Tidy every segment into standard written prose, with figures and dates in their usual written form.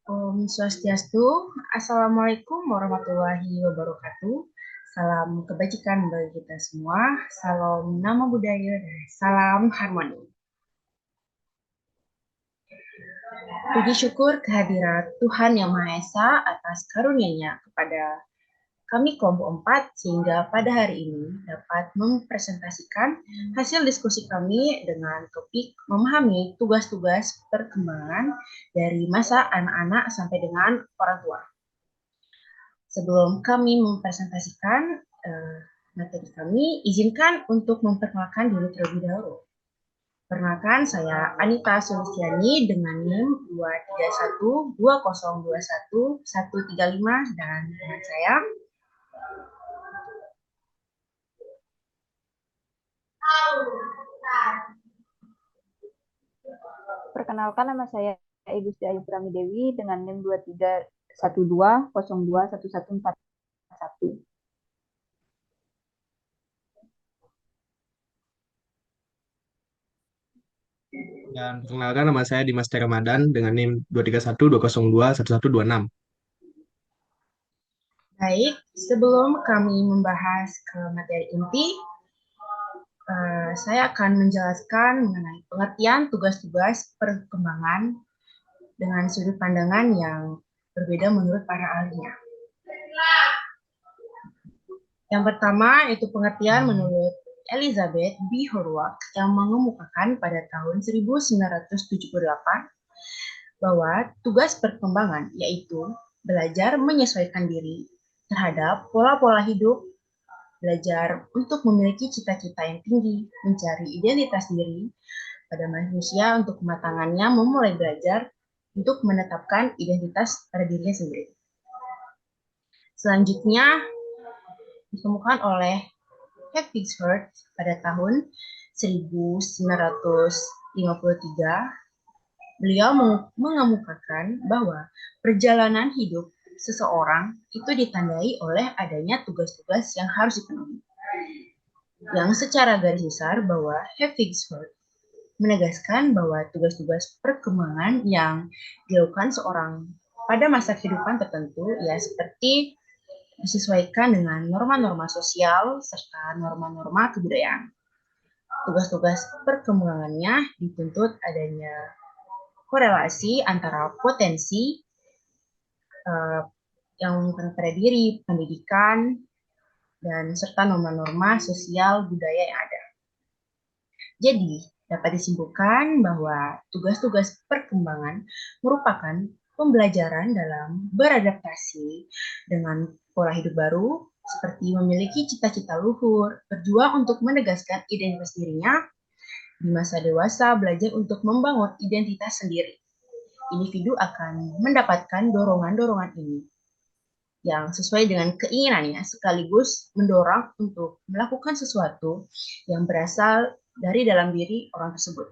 Om Swastiastu, Assalamualaikum warahmatullahi wabarakatuh. Salam kebajikan bagi kita semua, salam nama budaya, dan salam harmoni. Puji syukur kehadirat Tuhan Yang Maha Esa atas karunia-Nya kepada kami kelompok 4 sehingga pada hari ini dapat mempresentasikan hasil diskusi kami dengan topik memahami tugas-tugas perkembangan dari masa anak-anak sampai dengan orang tua. Sebelum kami mempresentasikan materi kami, izinkan untuk memperkenalkan diri terlebih dahulu. Perkenalkan, saya Anita Sulistiani dengan NIM 2312021 135 dan dengan saya Perkenalkan, nama saya Ibu Siti Ayu Pramidewi dengan NIM 2312021141. Dan perkenalkan, nama saya Dimas T. Ramadan dengan NIM 23120211126. baik. Sebelum kami membahas ke materi inti, saya akan menjelaskan mengenai pengertian tugas-tugas perkembangan dengan sudut pandangan yang berbeda menurut para ahlinya. Yang pertama itu pengertian menurut Elizabeth B. Horwath yang mengemukakan pada tahun 1978 bahwa tugas perkembangan yaitu belajar menyesuaikan diri terhadap pola-pola hidup, belajar untuk memiliki cita-cita yang tinggi, mencari identitas diri pada manusia untuk kematangannya memulai belajar untuk menetapkan identitas pada dirinya sendiri. Selanjutnya ditemukan oleh Hepworth pada tahun 1953, beliau mengemukakan bahwa perjalanan hidup seseorang itu ditandai oleh adanya tugas-tugas yang harus dipenuhi. Yang secara garis besar bahwa Hepworth menegaskan bahwa tugas-tugas perkembangan yang dilakukan seorang pada masa kehidupan tertentu ya seperti disesuaikan dengan norma-norma sosial serta norma-norma kebudayaan. Tugas-tugas perkembangannya dituntut adanya korelasi antara potensi yang pada diri, pendidikan, dan serta norma-norma sosial budaya yang ada. Jadi, dapat disimpulkan bahwa tugas-tugas perkembangan merupakan pembelajaran dalam beradaptasi dengan pola hidup baru, seperti memiliki cita-cita luhur, berjuang untuk menegaskan identitas dirinya, di masa dewasa belajar untuk membangun identitas sendiri. Individu akan mendapatkan dorongan-dorongan ini yang sesuai dengan keinginannya sekaligus mendorong untuk melakukan sesuatu yang berasal dari dalam diri orang tersebut.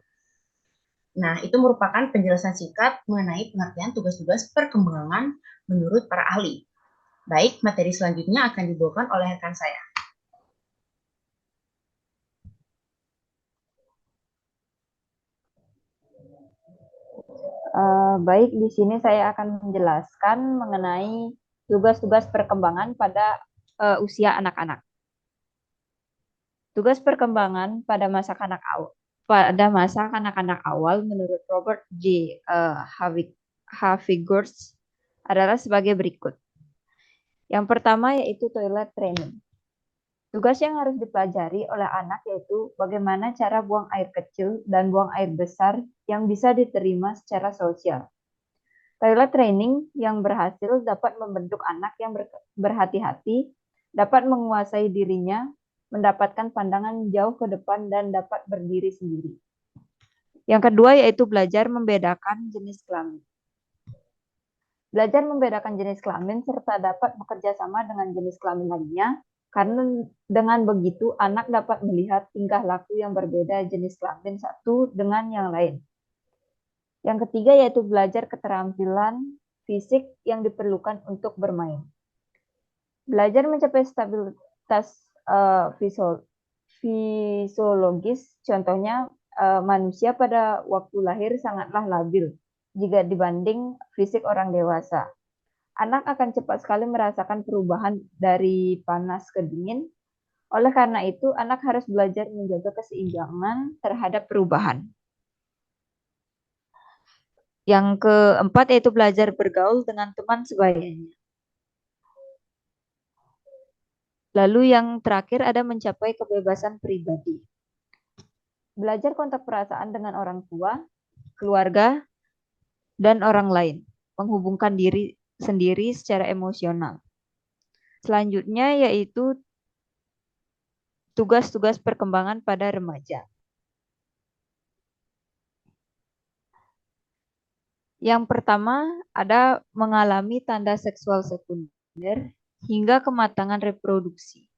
Nah, itu merupakan penjelasan singkat mengenai pengertian tugas-tugas perkembangan menurut para ahli. Baik, materi selanjutnya akan dibawakan oleh rekan saya. Baik, di sini saya akan menjelaskan mengenai tugas-tugas perkembangan pada usia anak-anak. Tugas perkembangan pada masa kanak-kanak awal menurut Robert J. Havigorst adalah sebagai berikut. Yang pertama yaitu toilet training. Tugas yang harus dipelajari oleh anak yaitu bagaimana cara buang air kecil dan buang air besar yang bisa diterima secara sosial. Toilet training yang berhasil dapat membentuk anak yang berhati-hati, dapat menguasai dirinya, mendapatkan pandangan jauh ke depan, dan dapat berdiri sendiri. Yang kedua yaitu belajar membedakan jenis kelamin. Belajar membedakan jenis kelamin serta dapat bekerja sama dengan jenis kelamin lainnya, karena dengan begitu anak dapat melihat tingkah laku yang berbeda jenis kelamin satu dengan yang lain. Yang ketiga yaitu belajar keterampilan fisik yang diperlukan untuk bermain. Belajar mencapai stabilitas fisiologis, contohnya manusia pada waktu lahir sangatlah labil jika dibanding fisik orang dewasa. Anak akan cepat sekali merasakan perubahan dari panas ke dingin. Oleh karena itu, anak harus belajar menjaga keseimbangan terhadap perubahan. Yang keempat yaitu belajar bergaul dengan teman sebayanya. Lalu yang terakhir ada mencapai kebebasan pribadi. Belajar kontak perasaan dengan orang tua, keluarga, dan orang lain. Menghubungkan diri sendiri secara emosional. Selanjutnya yaitu tugas-tugas perkembangan pada remaja. Yang pertama ada mengalami tanda seksual sekunder hingga kematangan reproduksi.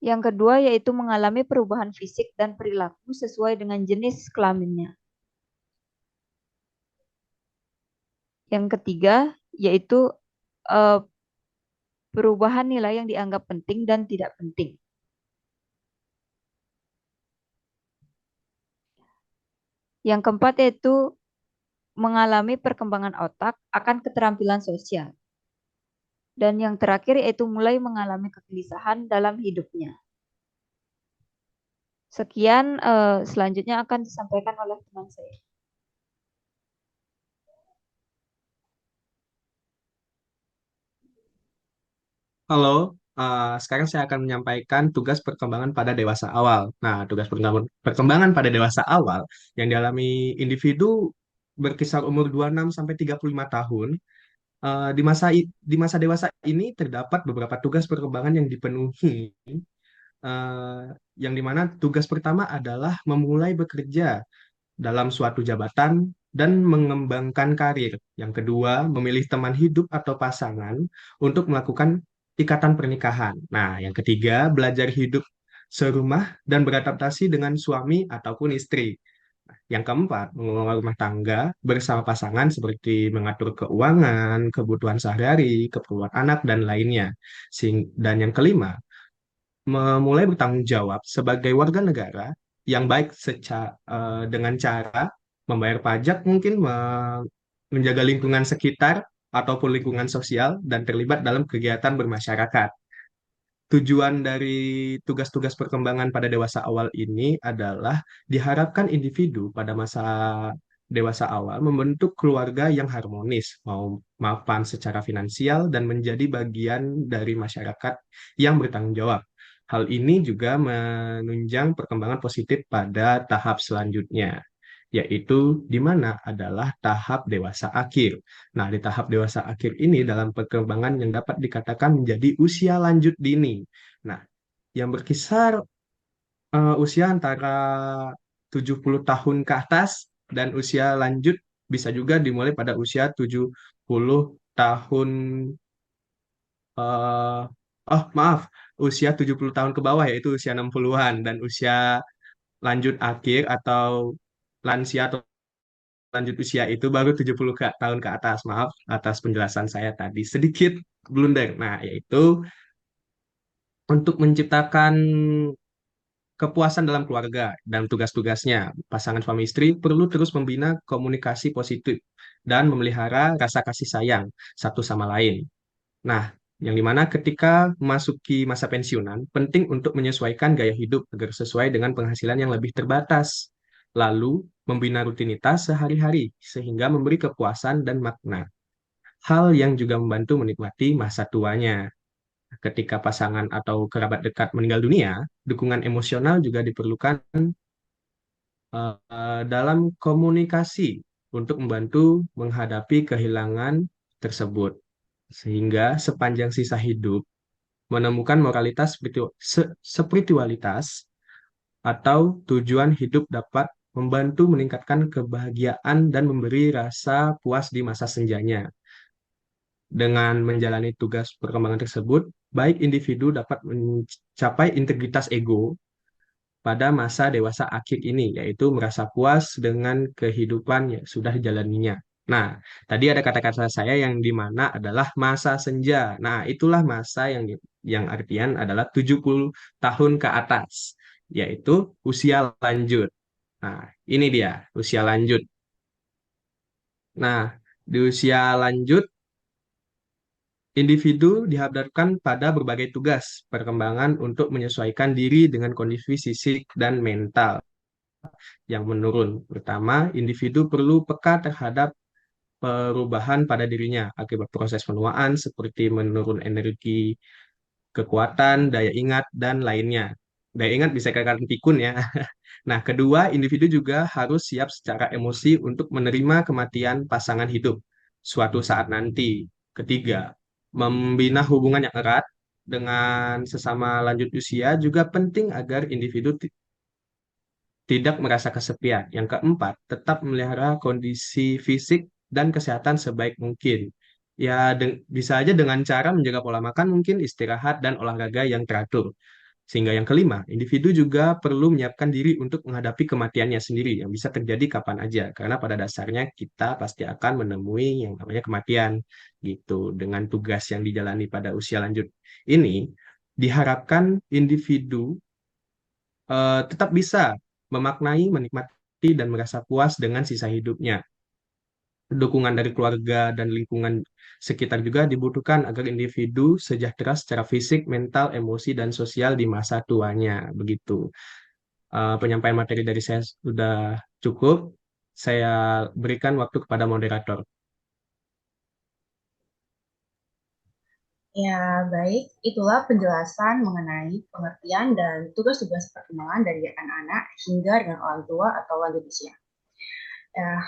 Yang kedua yaitu mengalami perubahan fisik dan perilaku sesuai dengan jenis kelaminnya. Yang ketiga yaitu perubahan nilai yang dianggap penting dan tidak penting. Yang keempat yaitu mengalami perkembangan otak akan keterampilan sosial. Dan yang terakhir yaitu mulai mengalami kegelisahan dalam hidupnya. Sekian, selanjutnya akan disampaikan oleh teman saya. Halo, sekarang saya akan menyampaikan tugas perkembangan pada dewasa awal. Nah, tugas perkembangan pada dewasa awal yang dialami individu berkisar umur 26 sampai 35 tahun. Di masa dewasa ini terdapat beberapa tugas perkembangan yang dipenuhi, eh, yang dimana tugas pertama adalah memulai bekerja dalam suatu jabatan dan mengembangkan karir. Yang kedua, memilih teman hidup atau pasangan untuk melakukan ikatan pernikahan. Nah, yang ketiga, belajar hidup serumah dan beradaptasi dengan suami ataupun istri. Yang keempat, mengelola rumah tangga bersama pasangan seperti mengatur keuangan, kebutuhan sehari-hari, keperluan anak, dan lainnya. Dan yang kelima, memulai bertanggung jawab sebagai warga negara yang baik dengan cara membayar pajak, mungkin menjaga lingkungan sekitar ataupun lingkungan sosial dan terlibat dalam kegiatan bermasyarakat. Tujuan dari tugas-tugas perkembangan pada dewasa awal ini adalah diharapkan individu pada masa dewasa awal membentuk keluarga yang harmonis, mapan secara finansial, dan menjadi bagian dari masyarakat yang bertanggung jawab. Hal ini juga menunjang perkembangan positif pada tahap selanjutnya, yaitu di mana adalah tahap dewasa akhir. Nah, di tahap dewasa akhir ini dalam perkembangan yang dapat dikatakan menjadi usia lanjut dini. Nah, yang berkisar usia antara 70 tahun ke atas dan usia lanjut bisa juga dimulai pada usia 70 tahun eh maaf, usia 70 tahun ke bawah yaitu usia 60-an, dan usia lanjut akhir atau lansia atau lanjut usia itu baru 70 tahun ke atas. Maaf atas penjelasan saya tadi sedikit blunder. Nah, yaitu untuk menciptakan kepuasan dalam keluarga dan tugas-tugasnya. Pasangan suami istri perlu terus membina komunikasi positif dan memelihara rasa kasih sayang satu sama lain. Nah, yang dimana ketika memasuki masa pensiunan, penting untuk menyesuaikan gaya hidup agar sesuai dengan penghasilan yang lebih terbatas. Lalu, membina rutinitas sehari-hari sehingga memberi kepuasan dan makna. Hal yang juga membantu menikmati masa tuanya. Ketika pasangan atau kerabat dekat meninggal dunia, dukungan emosional juga diperlukan dalam komunikasi untuk membantu menghadapi kehilangan tersebut. Sehingga sepanjang sisa hidup, menemukan moralitas spiritualitas atau tujuan hidup dapat membantu meningkatkan kebahagiaan dan memberi rasa puas di masa senjanya. Dengan menjalani tugas perkembangan tersebut, baik individu dapat mencapai integritas ego pada masa dewasa akhir ini, yaitu merasa puas dengan kehidupan yang sudah dijalaninya. Nah, tadi ada kata-kata saya yang di mana adalah masa senja. Nah, itulah masa yang artian adalah 70 tahun ke atas, yaitu usia lanjut. Nah, ini dia usia lanjut. Nah, di usia lanjut, individu dihadapkan pada berbagai tugas perkembangan untuk menyesuaikan diri dengan kondisi fisik dan mental yang menurun. Pertama, individu perlu peka terhadap perubahan pada dirinya akibat proses penuaan seperti menurun energi, kekuatan, daya ingat, dan lainnya. Daya ingat bisa dikatakan pikun ya. Nah, kedua, individu juga harus siap secara emosi untuk menerima kematian pasangan hidup suatu saat nanti. Ketiga, membina hubungan yang erat dengan sesama lanjut usia juga penting agar individu tidak merasa kesepian. Yang keempat, tetap memelihara kondisi fisik dan kesehatan sebaik mungkin. Ya, bisa aja dengan cara menjaga pola makan, mungkin istirahat dan olahraga yang teratur. Sehingga yang kelima, individu juga perlu menyiapkan diri untuk menghadapi kematiannya sendiri yang bisa terjadi kapan aja. Karena pada dasarnya kita pasti akan menemui yang namanya kematian gitu. Dengan tugas yang dijalani pada usia lanjut ini, diharapkan individu tetap bisa memaknai, menikmati, dan merasa puas dengan sisa hidupnya. Dukungan dari keluarga dan lingkungan sekitar juga dibutuhkan agar individu sejahtera secara fisik, mental, emosi, dan sosial di masa tuanya. Begitu. Penyampaian materi dari saya sudah cukup. Saya berikan waktu kepada moderator. Ya, baik. Itulah penjelasan mengenai pengertian dan tugas-tugas perkembangan dari anak-anak hingga dengan orang tua atau lanjut usia. Ya,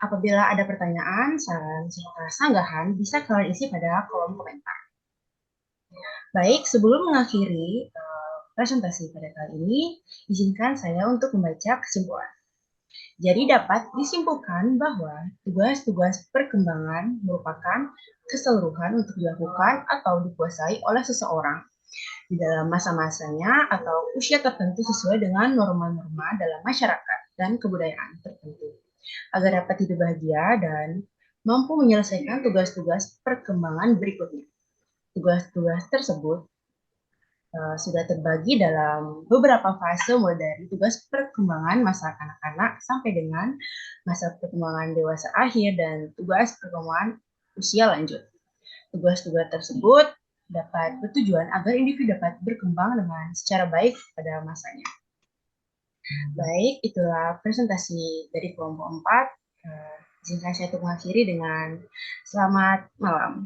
apabila ada pertanyaan, saran, serta sanggahan, bisa kalian isi pada kolom komentar. Baik, sebelum mengakhiri presentasi pada kali ini, izinkan saya untuk membaca kesimpulan. Jadi dapat disimpulkan bahwa tugas-tugas perkembangan merupakan keseluruhan untuk dilakukan atau dikuasai oleh seseorang di dalam masa-masanya atau usia tertentu sesuai dengan norma-norma dalam masyarakat dan kebudayaan tertentu agar dapat hidup bahagia dan mampu menyelesaikan tugas-tugas perkembangan berikutnya. Tugas-tugas tersebut sudah terbagi dalam beberapa fase mulai dari tugas perkembangan masa kanak-kanak sampai dengan masa perkembangan dewasa akhir dan tugas perkembangan usia lanjut. Tugas-tugas tersebut dapat bertujuan agar individu dapat berkembang dengan secara baik pada masanya. Baik, itulah presentasi dari kelompok 4. Izinkan saya untuk mengakhiri dengan selamat malam.